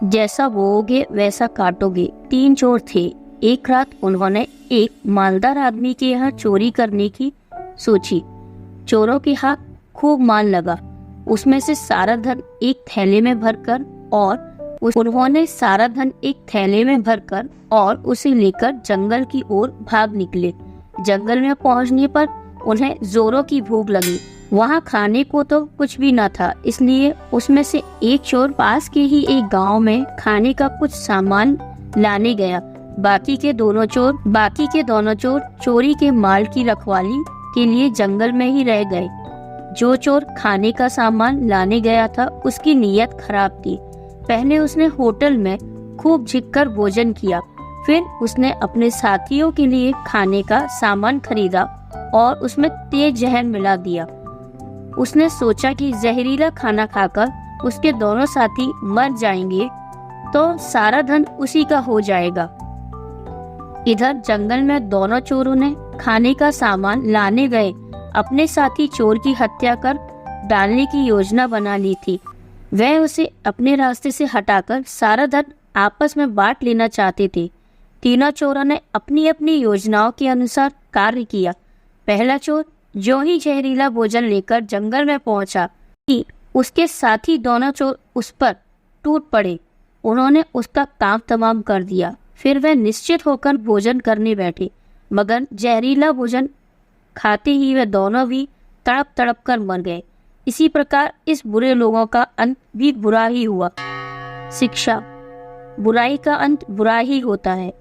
जैसा बोओगे वैसा काटोगे। 3 चोर थे। एक रात उन्होंने एक मालदार आदमी के यहाँ चोरी करने की सोची। चोरों के हाथ खूब माल लगा। उसमें से सारा धन एक थैले में भरकर उन्होंने सारा धन एक थैले में भरकर और उसे लेकर जंगल की ओर भाग निकले। जंगल में पहुंचने पर उन्हें जोरों की भूख लगी। वहां खाने को तो कुछ भी न था, इसलिए उसमें से एक चोर पास के ही एक गांव में खाने का कुछ सामान लाने गया। बाकी के दोनों चोर चोरी के माल की रखवाली के लिए जंगल में ही रह गए। जो चोर खाने का सामान लाने गया था उसकी नीयत खराब थी। पहले उसने होटल में खूब झिककर भोजन किया, फिर उसने अपने साथियों के लिए खाने का सामान खरीदा और उसमें तेज जहर मिला दिया। उसने सोचा कि जहरीला खाना खाकर उसके दोनों साथी मर जाएंगे तो सारा धन उसी का हो जाएगा। इधर जंगल में दोनों चोरों ने खाने का सामान लाने गए अपने साथी चोर की हत्या कर डालने की योजना बना ली थी। वह उसे अपने रास्ते से हटाकर सारा धन आपस में बांट लेना चाहते थे। तीनों चोरों ने अपनी अपनी योजनाओं के अनुसार कार्य किया। पहला चोर जो ही जहरीला भोजन लेकर जंगल में पहुंचा कि उसके साथी दोनों चोर उस पर टूट पड़े। उन्होंने उसका काम तमाम कर दिया। फिर वह निश्चित होकर भोजन करने बैठे, मगर जहरीला भोजन खाते ही वे दोनों भी तड़प तड़प कर मर गए। इसी प्रकार इस बुरे लोगों का अंत भी बुरा ही हुआ। शिक्षा: बुराई का अंत बुरा ही होता है।